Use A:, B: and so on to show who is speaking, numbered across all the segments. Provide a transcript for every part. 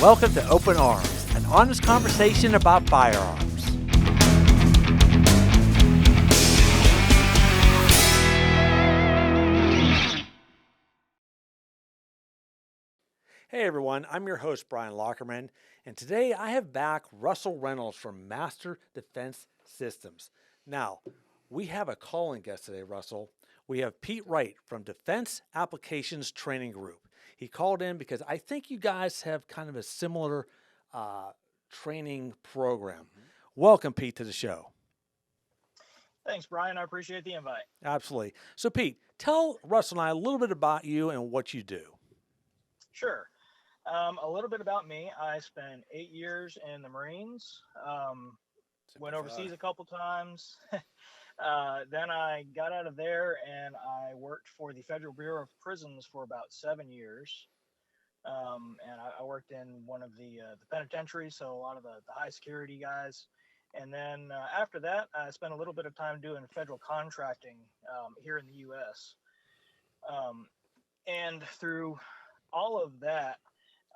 A: Welcome to Open Arms, an honest conversation about firearms. Hey everyone, I'm your host Brian Lockerman, and today I have back Russell Reynolds from Master Defense Systems. Now, we have a calling guest today, Russell. We have Pete Wright from Defense Applications Training Group. He called in because I think you guys have kind of a similar training program. Welcome, Pete, to the show.
B: Thanks, Brian. I appreciate the invite.
A: Absolutely. So, Pete, tell Russell and I a little bit about you and what you do.
B: Sure. A little bit about me. I spent 8 years in the Marines. Went overseas a couple times. Then I got out of there and I worked for the Federal Bureau of Prisons for about 7 years. And I worked in one of the penitentiaries, so a lot of the high security guys. And then after that, I spent a little bit of time doing federal contracting here in the U.S. Um, and through all of that,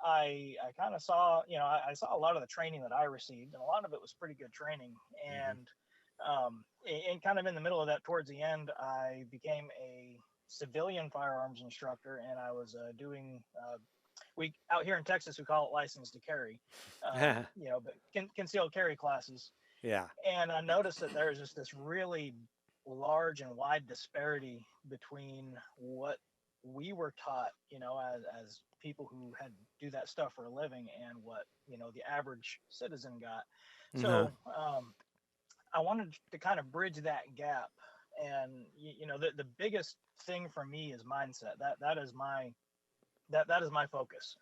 B: I kind of saw, I saw a lot of the training that I received, and a lot of it was pretty good training. And kind of in the middle of that, towards the end, I became a civilian firearms instructor, and I was doing we out here in Texas we call it license to carry, but concealed carry classes.
A: Yeah.
B: And I noticed that there's just this really large and wide disparity between what we were taught, as people who had to do that stuff for a living and what, the average citizen got. So I wanted to kind of bridge that gap. And, the biggest thing for me is mindset. That is my focus.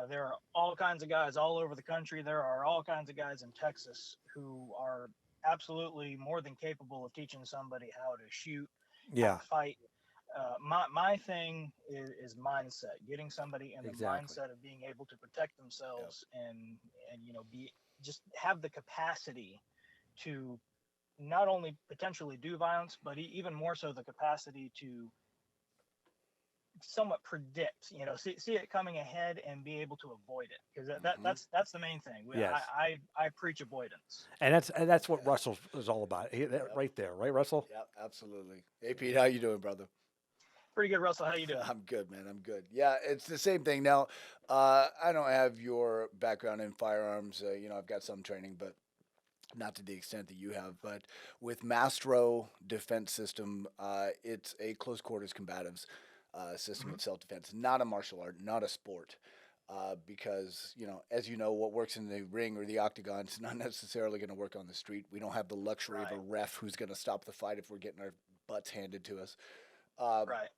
B: There are all kinds of guys all over the country. There are all kinds of guys in Texas who are absolutely more than capable of teaching somebody how to shoot, how to fight. My thing is mindset, getting somebody in the mindset of being able to protect themselves and be just have the capacity to not only potentially do violence, but even more so the capacity to somewhat predict, see it coming ahead and be able to avoid it, because that's the main thing.
A: Yes.
B: I preach avoidance,
A: and that's what Russell is all about. Right there, right, Russell?
C: Yeah, absolutely. Hey, Pete, how you doing, brother?
B: Pretty good, Russell. How you doing?
C: I'm good, man. I'm good. Yeah, it's the same thing. Now, I don't have your background in firearms. I've got some training, but not to the extent that you have. But with Mastro Defense System, it's a close quarters combatives system of self-defense, not a martial art, not a sport. Because, as you know, what works in the ring or the octagon is not necessarily going to work on the street. We don't have the luxury of a ref who's going to stop the fight if we're getting our butts handed to us.
B: Right.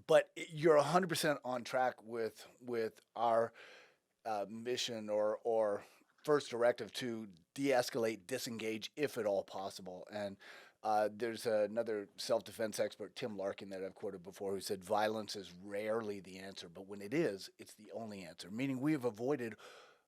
C: But you're 100% on track with our mission or first directive to de-escalate, disengage if at all possible. And there's another self-defense expert, Tim Larkin, that I've quoted before, who said violence is rarely the answer, but when it is, it's the only answer. Meaning we have avoided,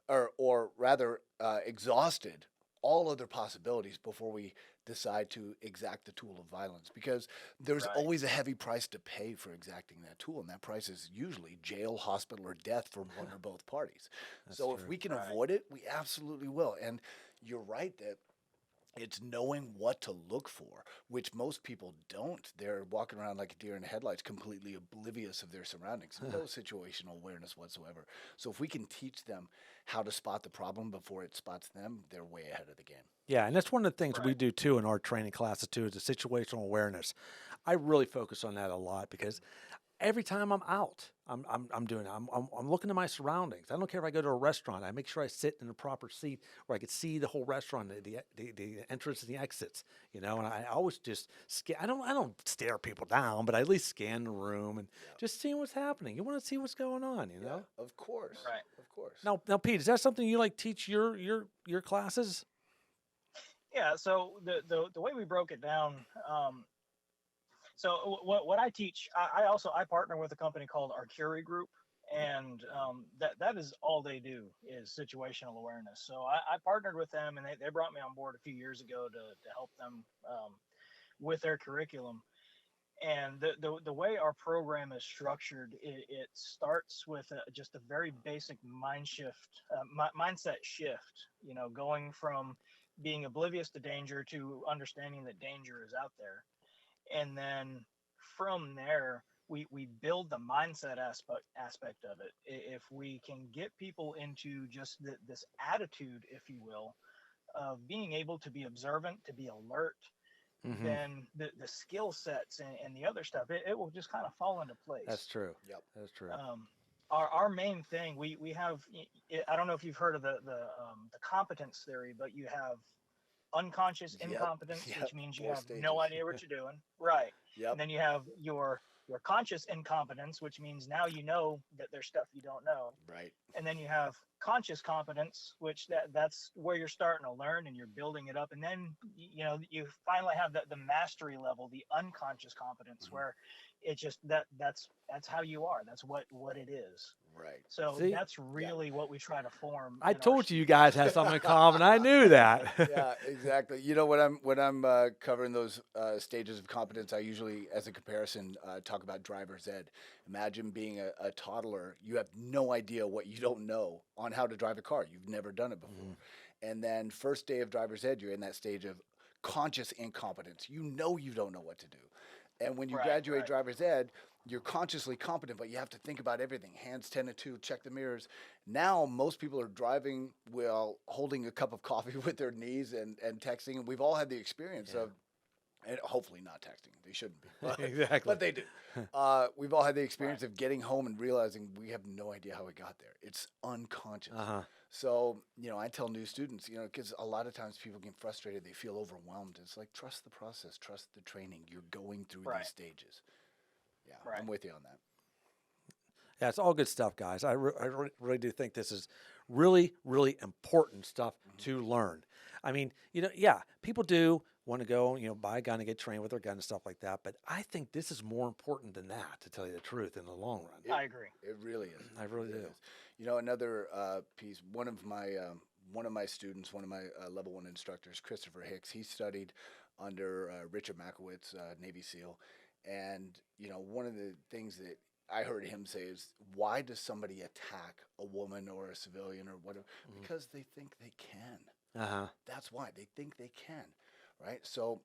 C: or rather exhausted all other possibilities before we decide to exact the tool of violence, because there's always a heavy price to pay for exacting that tool, and that price is usually jail, hospital, or death for one or both parties. So if we can avoid it, we absolutely will. And you're right that it's knowing what to look for, which most people don't. They're walking around like a deer in the headlights, completely oblivious of their surroundings. No situational awareness whatsoever. So if we can teach them how to spot the problem before it spots them, they're way ahead of the game.
A: Yeah, and that's one of the things we do too in our training classes too, is the situational awareness. I really focus on that a lot because every time I'm out, I'm looking at my surroundings. I don't care if I go to a restaurant. I make sure I sit in the proper seat where I can see the whole restaurant, the entrance and the exits. And I always just I don't stare people down, but I at least scan the room and just seeing what's happening. You want to see what's going on, you know?
C: Yeah, of course,
B: right?
C: Of course.
A: Now, Pete, is that something you like teach your classes?
B: Yeah. So the way we broke it down. So what I teach, I partner with a company called Arcuri Group, and that is all they do is situational awareness. So I partnered with them, and they brought me on board a few years ago to help them with their curriculum. And the way our program is structured, it starts with just a very basic mindset shift. You know, going from being oblivious to danger to understanding that danger is out there, and then from there we build the mindset aspect of it. If we can get people into just this attitude, if you will, of being able to be observant, to be alert,
A: Hmm.
B: then the skill sets and the other stuff, it will just kind of fall into
A: That's
B: place.
A: true.
C: Yep.
A: That's true.
B: Our main thing, we have, I don't know if you've heard of the competence theory, but you have unconscious
C: Yep.
B: incompetence,
C: Yep.
B: which means you
C: 4
B: have no
C: stages.
B: idea what you're doing. Right.
C: Yep.
B: And then you have your conscious incompetence, which means now you know that there's stuff you don't know.
C: Right.
B: And then you have conscious competence, which that's where you're starting to learn and you're building it up. And then you know you finally have the mastery level, the unconscious competence,
C: Mhm.
B: where it's just that's how you are. That's what it is.
C: Right.
B: So
A: See,
B: that's really what we try to form
A: I
B: in our
A: told you
B: students.
A: guys had something in common. I knew that.
C: Yeah, exactly. You know, when I'm covering those stages of competence, I usually, as a comparison, talk about driver's ed. Imagine being a toddler. You have no idea what you don't know on how to drive a car. You've never done it before. And then first day of driver's ed, you're in that stage of conscious incompetence. You know you don't know what to do. And when you
B: Right,
C: graduate
B: right.
C: driver's ed, you're consciously competent, but you have to think about everything. Hands 10 to 2, check the mirrors. Now, most people are driving while holding a cup of coffee with their knees and texting. And we've all had the experience
A: Yeah.
C: of, and hopefully not texting. They shouldn't be,
A: Exactly.
C: but they do. We've all had the experience of getting home and realizing we have no idea how we got there. It's unconscious.
A: Uh-huh.
C: So, you know, I tell new students, you know, because a lot of times people get frustrated, they feel overwhelmed. It's like, trust the process, trust the training. You're going through
B: Right.
C: these stages. Yeah,
B: Right.
C: I'm with you on that.
A: Yeah, it's all good stuff, guys. Really do think this is really, really important stuff to learn. I mean, you know, yeah, people do want to go, you know, buy a gun and get trained with their gun and stuff like that. But I think this is more important than that, to tell you the truth, in the long run.
B: I agree.
C: It really is.
A: I really
C: It
A: do.
C: is. You know, another piece. One of my students, one of my level 1 instructors, Christopher Hicks. He studied under Richard Makowitz, Navy SEAL, and you know, one of the things that I heard him say is, "Why does somebody attack a woman or a civilian or whatever? Because they think they can.
A: Uh-huh.
C: That's why they think they can, right? So."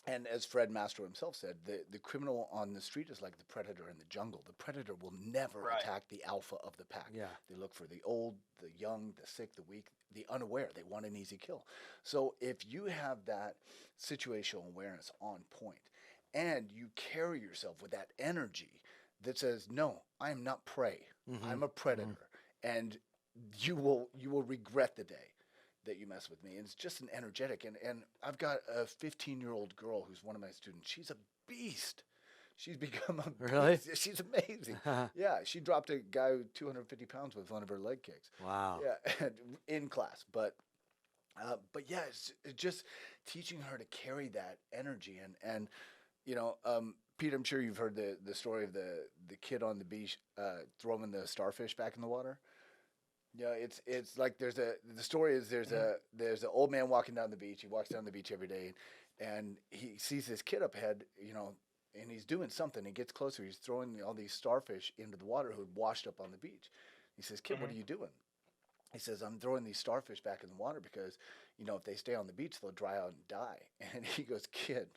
C: And as Fred Mastro himself said, the criminal on the street is like the predator in the jungle. The predator will never
B: Right.
C: attack the alpha of the pack.
A: Yeah.
C: They look for the old, the young, the sick, the weak, the unaware. They want an easy kill. So if you have that situational awareness on point and you carry yourself with that energy that says, no, I am not prey. I'm a predator. And you will regret the day that you mess with me. And it's just an energetic. And I've got a 15-year-old girl who's one of my students. She's a beast. She's become a
A: Really?
C: beast. She's amazing. Yeah, she dropped a guy who 250 pounds with one of her leg kicks.
A: Wow.
C: Yeah, in class. But yeah, it's just teaching her to carry that energy. And you know, Pete, I'm sure you've heard the story of the kid on the beach throwing the starfish back in the water. Yeah, it's like the story is there's an old man walking down the beach. He walks down the beach every day, and he sees this kid up ahead, you know, and he's doing something. He gets closer. He's throwing all these starfish into the water who had washed up on the beach. He says, "Kid, what are you doing?" He says, "I'm throwing these starfish back in the water because, you know, if they stay on the beach, they'll dry out and die." And he goes, "Kid,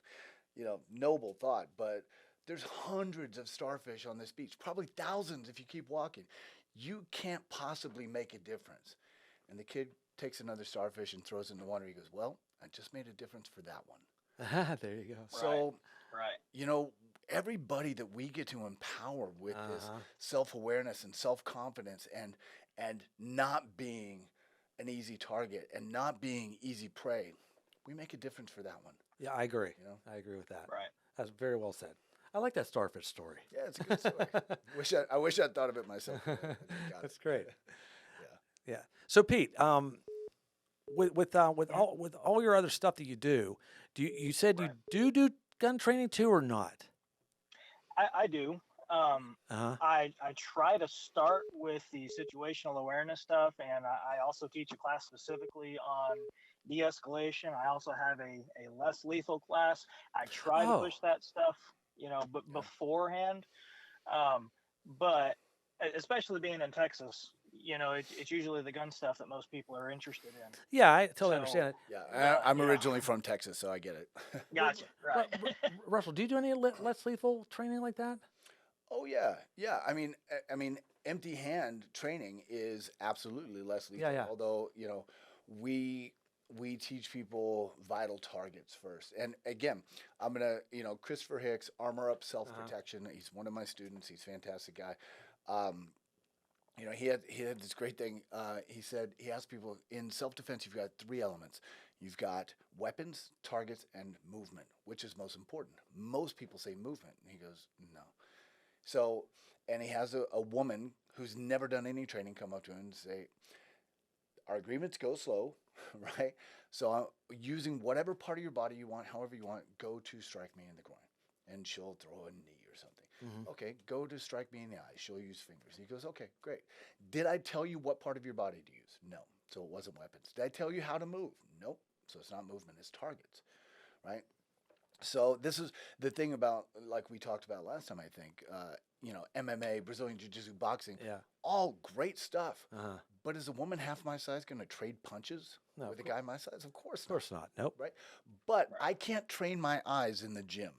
C: you know, noble thought, but there's hundreds of starfish on this beach, probably thousands if you keep walking. You can't possibly make a difference." And the kid takes another starfish and throws it in the water. He goes, "Well, I just made a difference for that one."
A: There you go.
C: So,
B: Right.
C: you know, everybody that we get to empower with this
A: Uh-huh.
C: self-awareness and self-confidence and not being an easy target and not being easy prey, we make a difference for that one.
A: Yeah, I agree.
C: You know?
A: I agree with that.
B: Right.
A: That's very well said. I like that starfish story.
C: Yeah, it's a good story. I wish I'd thought of it myself. But I got
A: That's
C: it.
A: great.
C: Yeah.
A: Yeah. So Pete, with all your other stuff that you do you said
B: Right.
A: you do gun training too or not?
B: I do.
A: Uh-huh.
B: I try to start with the situational awareness stuff, and I also teach a class specifically on de-escalation. I also have a less lethal class. I try to
A: Oh,
B: push that stuff. beforehand. But especially being in Texas, it's usually the gun stuff that most people are interested in.
A: Yeah, I totally
B: So,
A: understand it.
C: Yeah, I'm originally from Texas, so I get it.
B: Gotcha. Right.
A: Russell, do you do any less lethal training like that?
C: Oh yeah, yeah. I mean, empty hand training is absolutely less lethal.
A: Yeah.
C: Although we we teach people vital targets first. And again, I'm gonna Christopher Hicks, Armor Up Self Protection. He's one of my students. He's a fantastic guy. Um, he had this great thing. He said he asked people in self defense. You've got three elements. You've got weapons, targets, and movement. Which is most important? Most people say movement. And he goes, no. So, and he has a woman who's never done any training come up to him and say, our agreements go slow, right? So I'm using whatever part of your body you want, however you want, go to strike me in the groin. And she'll throw a knee or something. Okay, go to strike me in the eye. She'll use fingers. He goes, okay, great. Did I tell you what part of your body to use? No. So it wasn't weapons. Did I tell you how to move? Nope. So it's not movement, it's targets, right? So this is the thing about, like we talked about last time, I think, MMA, Brazilian Jiu-Jitsu, boxing, all great stuff. But is a woman half my size going to trade punches with a guy my size? Of course not.
A: Of course not. Nope.
C: Right? But I can't train my eyes in the gym.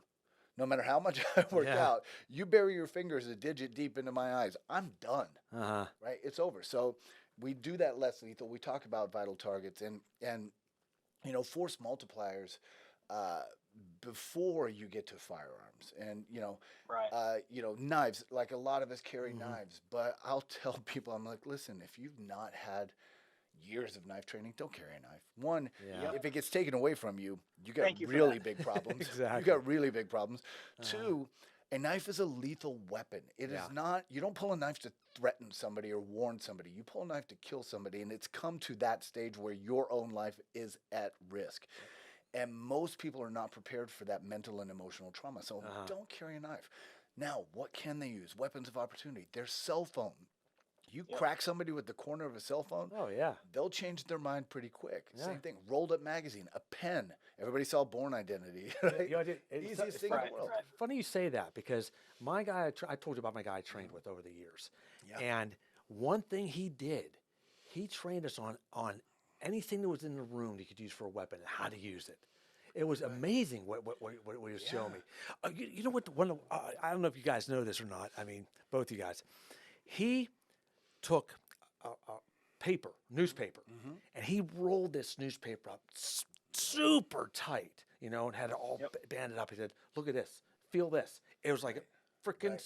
C: No matter how much I work out, you bury your fingers a digit deep into my eyes, I'm done. Right? It's over. So we do that less lethal. We talk about vital targets and force multipliers before you get to firearms. And knives, like a lot of us carry knives, but I'll tell people, I'm like, listen, if you've not had years of knife training, don't carry a knife. One, if it gets taken away from you, you got really big problems.
A: Exactly.
C: You got really big problems. Two, a knife is a lethal weapon. It is not, you don't pull a knife to threaten somebody or warn somebody. You pull a knife to kill somebody, and it's come to that stage where your own life is at risk. And most people are not prepared for that mental and emotional trauma. So don't carry a knife. Now, what can they use? Weapons of opportunity. Their cell phone. You crack somebody with the corner of a cell phone, they'll change their mind pretty quick. Same thing. Rolled up magazine, a pen. Everybody saw Born Identity. Right? Easiest thing in the world.
A: Funny you say that, because my guy, I told you about my guy I trained with over the years. And one thing he did, he trained us on anything that was in the room you could use for a weapon and how to use it. It was amazing what he was showing me. You know what? I don't know if you guys know this or not. I mean, both you guys. He took a newspaper, and he rolled this newspaper up super tight, and had it all banded up. He said, look at this, feel this. It was like a freaking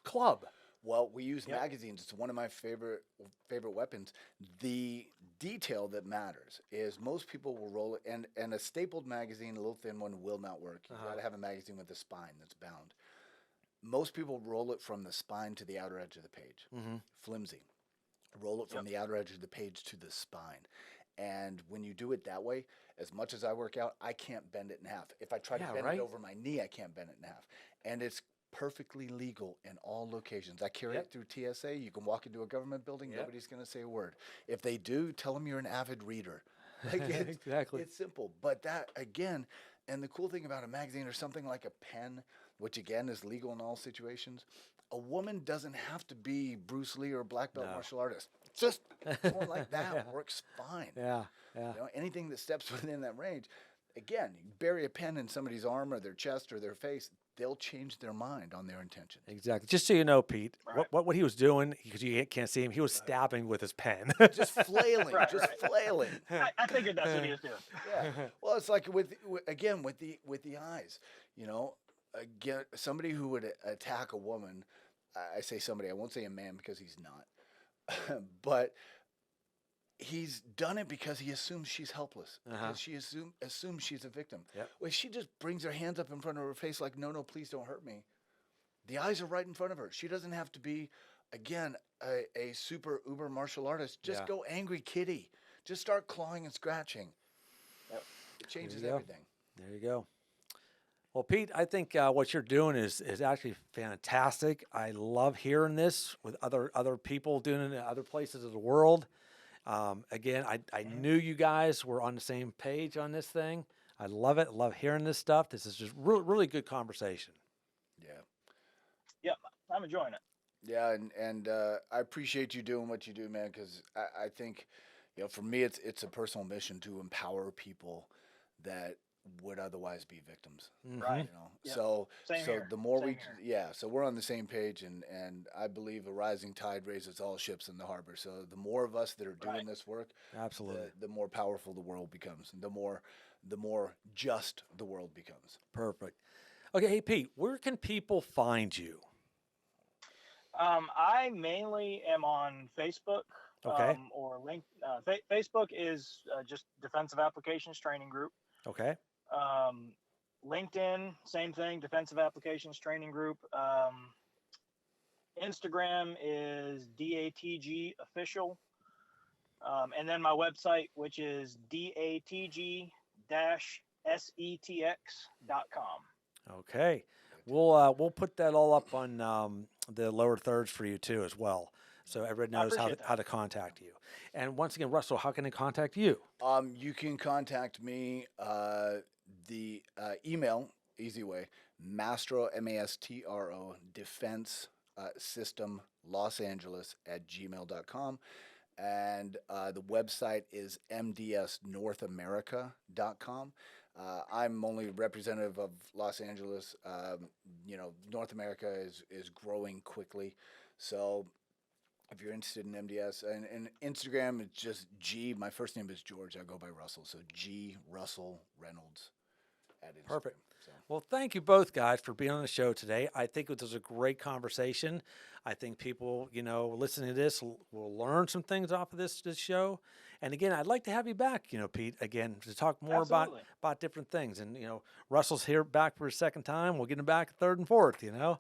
A: club.
C: Well, we use magazines. It's one of my favorite weapons. The detail that matters is most people will roll it, and a stapled magazine, a little thin one, will not work. You got to have a magazine with a spine that's bound. Most people roll it from the spine to the outer edge of the page. Flimsy. Roll it from the outer edge of the page to the spine. And when you do it that way, as much as I work out, I can't bend it in half. If I try to bend it over my knee, I can't bend it in half. And it's perfectly legal in all locations. I carry it through TSA. You can walk into a government building, nobody's going to say a word. If they do, tell them you're an avid reader.
A: Exactly.
C: It's simple. But that, again, and the cool thing about a magazine or something like a pen, which again is legal in all situations, a woman doesn't have to be Bruce Lee or a black belt martial artist. Just going like that works fine. Anything that steps within that range, again, you bury a pen in somebody's arm or their chest or their face, they'll change their mind on their intention.
A: Exactly. Just so you know, Pete, what he was doing, because you can't see him, he was stabbing with his pen.
C: Just flailing, flailing.
B: I figured that's what he was doing.
C: Well, it's like with the eyes, again, somebody who would attack a woman, I say somebody, I won't say a man because he's not, but he's done it because he assumes she's helpless. Because she assumes she's a victim. Well, if she just brings her hands up in front of her face like, no, please don't hurt me. The eyes are right in front of her. She doesn't have to be, again, a super uber martial artist. Just go angry kitty. Just start clawing and scratching. It changes everything.
A: There you go. Well, Pete, I think what you're doing is actually fantastic. I love hearing this with other people doing it in other places of the world. Again, I knew you guys were on the same page on this thing. I love it. I love hearing this stuff. This is just really good conversation.
C: Yeah.
B: Yep, I'm enjoying it.
C: Yeah, and I appreciate you doing what you do, man. Because I think, for me, it's a personal mission to empower people that would otherwise be victims.
A: Hmm.
B: Right. Yep.
C: So
B: Same here.
C: the more
B: Same
C: we,
B: here.
C: yeah, so we're on the same page, and I believe a rising tide raises all ships in the harbor. So the more of us that are doing
B: Right.
C: this work,
A: Absolutely.
C: the more powerful the world becomes, and the more just the world becomes.
A: Perfect. Okay, hey Pete, where can people find you?
B: I mainly am on Facebook,
A: Okay.
B: or link. Facebook is just Defensive Applications Training Group.
A: Okay.
B: Um, LinkedIn, same thing, Defensive Applications Training Group. Instagram is DATG Official. And then my website, which is datg-setx.com.
A: Okay. We'll put that all up on the lower thirds for you too as well, so everybody
B: I
A: knows
B: appreciate
A: how
B: that.
A: to contact you. And once again, Russell, how can they contact you?
C: You can contact me. The email, easy way, Mastro, Mastro, Defense System Los Angeles at gmail.com. And the website is mdsnorthamerica.com. I'm only representative of Los Angeles. North America is growing quickly. So if you're interested in MDS, and Instagram, it's just G. My first name is George. I go by Russell. So G Russell Reynolds at Instagram.
A: Perfect.
C: So
A: Well, thank you both guys for being on the show today. I think it was a great conversation. I think people, listening to this will learn some things off of this show. And again, I'd like to have you back, Pete, again, to talk more
B: Absolutely.
A: about different things. And, Russell's here back for a second time. We'll get him back a third and fourth, Again,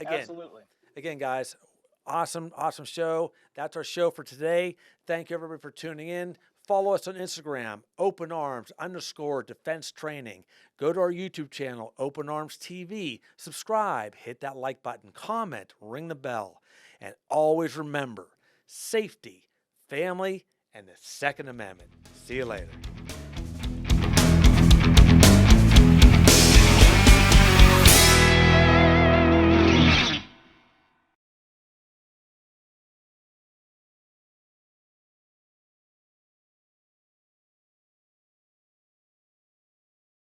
B: Absolutely.
A: again, guys, awesome show. That's our show for today. Thank you, everybody, for tuning in. Follow us on Instagram, openarms_defense training. Go to our YouTube channel, Open Arms TV. Subscribe, hit that like button, comment, ring the bell. And always remember, safety, family, and the Second Amendment. See you later.